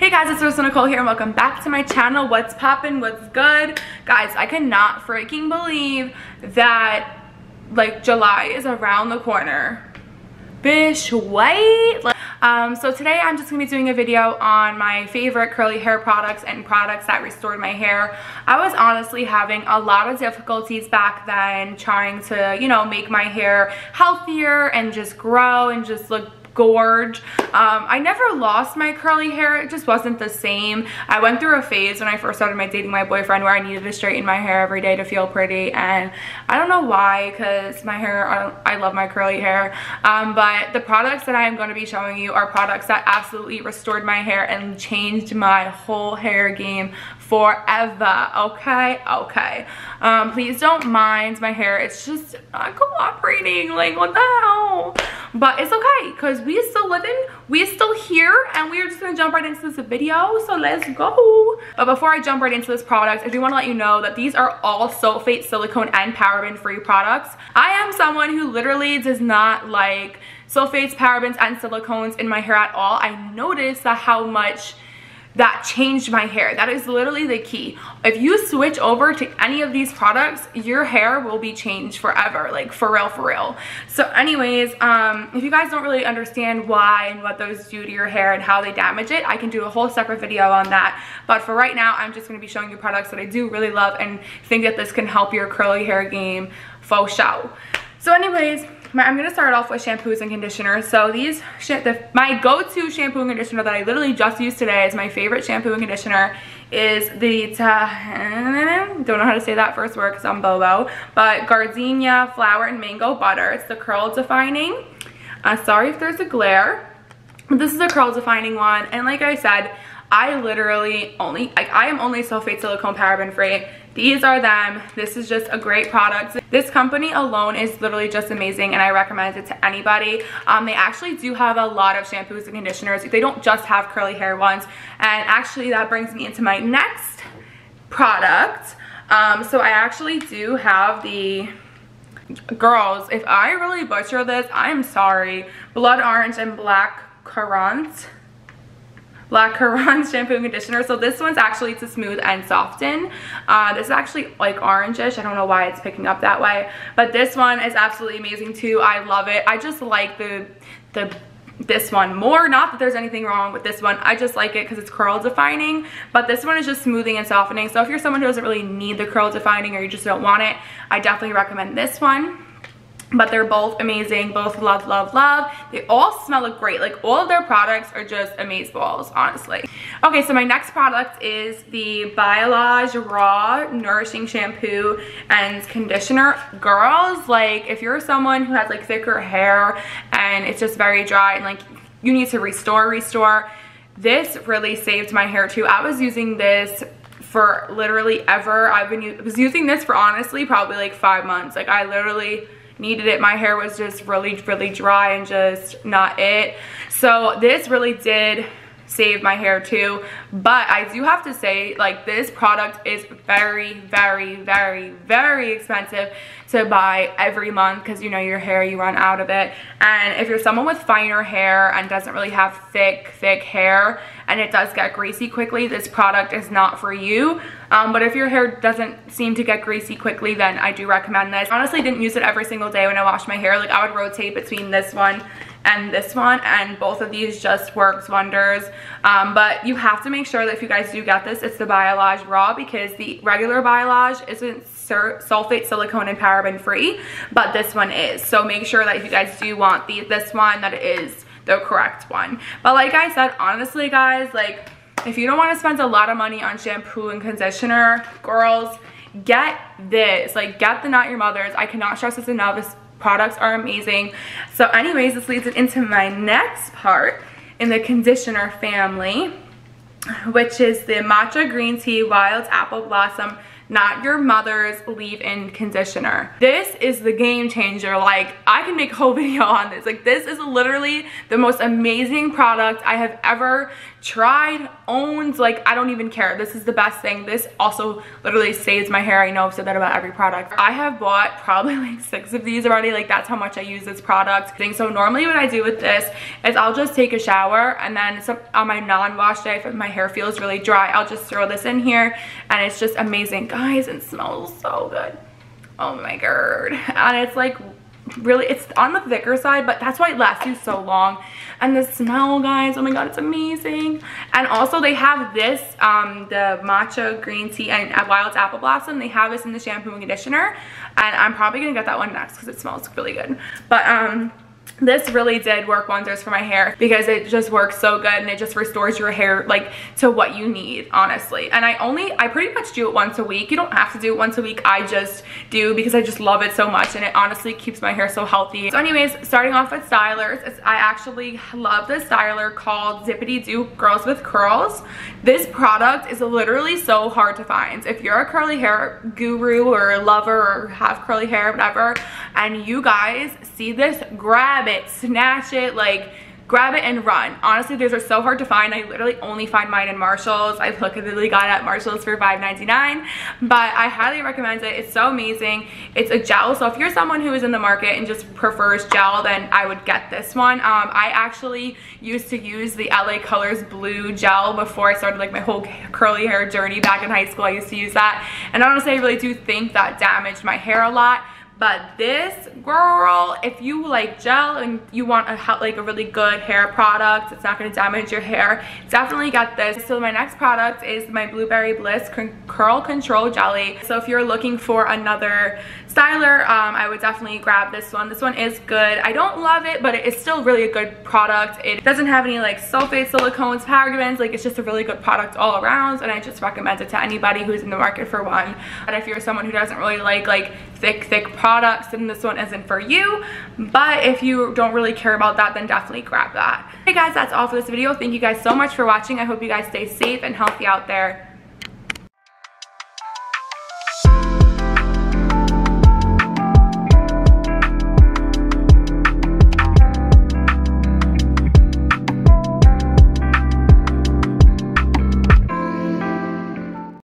Hey guys, it's 𝗬𝗏𝗂 here and welcome back to my channel. What's poppin'? What's good? Guys, I cannot freaking believe that like July is around the corner. Bish, wait. So today I'm just gonna be doing a video on my favorite curly hair products and products that restored my hair. I was honestly having a lot of difficulties back then trying to, you know, make my hair healthier and just grow and just look gorge. I never lost my curly hair, it just wasn't the same. I went through a phase when I first started dating my boyfriend where I needed to straighten my hair every day to feel pretty, and I don't know why, because my hair, I love my curly hair, but the products that I am going to be showing you are products that absolutely restored my hair and changed my whole hair game forever. Okay. Please don't mind my hair, it's just not cooperating, like what the hell, but it's okay because we still living, we still here, and we are just gonna jump right into this video, so let's go. But before I jump right into this product, I do want to let you know that these are all sulfate, silicone, and paraben free products. I am someone who literally does not like sulfates, parabens, and silicones in my hair at all. I noticed that how much that changed my hair. That is literally the key. If you switch over to any of these products, your hair will be changed forever, like for real. So anyways, if you guys don't really understand why and what those do to your hair and how they damage it, I can do a whole separate video on that. But for right now, I'm just gonna be showing you products that I do really love and think that this can help your curly hair game faux show. So anyways, I'm gonna start off with shampoos and conditioners. So these, my go-to shampoo and conditioner that I literally just used today is my favorite shampoo and conditioner is the, don't know how to say that first word because I'm Bobo, but gardenia flower and mango butter. It's the curl defining. Sorry if there's a glare, but this is a curl defining one. And like I said, I literally only, I am only sulfate, silicone, paraben free. These are them. This is just a great product. This company alone is literally just amazing and I recommend it to anybody. They actually do have a lot of shampoos and conditioners. They don't just have curly hair ones. And actually that brings me into my next product. So I actually do have the, girls, if I really butcher this, I'm sorry. Blood orange and black currant shampoo and conditioner. So this one's actually to smooth and soften. This is actually like orangish. I don't know why it's picking up that way, but this one is absolutely amazing too. I love it. I just like this one more. Not that there's anything wrong with this one, I just like it because it's curl defining, but this one is just smoothing and softening. So if you're someone who doesn't really need the curl defining or you just don't want it, I definitely recommend this one. But they're both amazing, both love. They all smell great. Like all of their products are just amazeballs, honestly. Okay, so my next product is the 𝗬𝗲𝗄𝗏 Raw Nourishing Shampoo and Conditioner. Girls, like if you're someone who has like thicker hair and it's just very dry and like you need to restore, this really saved my hair too. I was using this for literally ever. I was using this for honestly probably like 5 months. Like I literally needed it. My hair was just really dry and just not it. So this really did save my hair too. But I do have to say, like, this product is very expensive to buy every month because you know your hair, you run out of it. And if you're someone with finer hair and doesn't really have thick hair and it does get greasy quickly, this product is not for you. But if your hair doesn't seem to get greasy quickly, then I do recommend this. Honestly, didn't use it every single day when I washed my hair. Like I would rotate between this one and this one, and both of these just works wonders. But you have to make sure that if you guys do get this, it's the 𝗬𝗲𝗄𝗏 Raw, because the regular 𝗬𝗲𝗄𝗏 isn't sulfate, silicone, and paraben free, but this one is. So make sure that if you guys do want this one, that it is the correct one. But like I said, honestly guys, like if you don't want to spend a lot of money on shampoo and conditioner, girls, get this. Like get the Notyourmothers. I cannot stress this enough. This products are amazing. So anyways, this leads into my next part in the conditioner family, which is the Matcha Green Tea Wild Apple Blossom Notyourmothers leave-in conditioner. This is the game changer. Like I can make a whole video on this. Like this is literally the most amazing product I have ever tried, owned, like I don't even care. This is the best thing. This also literally saves my hair. I know I've said that about every product. I have bought probably like 6 of these already. Like that's how much I use this product. So normally what I do with this is I'll just take a shower, and then on my non-wash day, if my hair feels really dry, I'll just throw this in here, and it's just amazing, guys. It smells so good. Oh my god. And it's like really, it's on the thicker side, but that's why it lasts you so long. And the smell, guys, oh my god, it's amazing. And also they have this the matcha green tea and wild apple blossom. They have this in the shampoo and conditioner, and I'm probably gonna get that one next because it smells really good. But this really did work wonders for my hair because it just works so good, and it just restores your hair like to what you need, honestly. And I pretty much do it once a week. You don't have to do it once a week. I just do because I just love it so much, and it honestly keeps my hair so healthy. So anyways, starting off with stylers, I actually love this styler called Dippity-Do Girls with Curls. This product is literally so hard to find. If you're a curly hair guru or a lover or have curly hair, whatever, and you guys see this, grab it, snatch it, like grab it and run. Honestly, these are so hard to find. I literally only find mine in Marshalls. I literally got it at Marshalls for $5.99, but I highly recommend it. It's so amazing. It's a gel, so if you're someone who is in the market and just prefers gel, then I would get this one. I actually used to use the LA Colors blue gel before I started like my whole curly hair journey back in high school. I used to use that, and honestly, I really do think that damaged my hair a lot. But this, girl, if you like gel and you want like a really good hair product, it's not going to damage your hair, definitely get this. So my next product is my Blueberry Bliss Curl Control Jelly. So if you're looking for another styler, I would definitely grab this one. This one is good. I don't love it, but it's still really a good product. It doesn't have any like sulfates, silicones, parabens. Like, it's just a really good product all around, and I just recommend it to anybody who's in the market for one. But if you're someone who doesn't really like thick products, then this one isn't for you. But if you don't really care about that, then definitely grab that. Hey guys, that's all for this video. Thank you guys so much for watching. I hope you guys stay safe and healthy out there.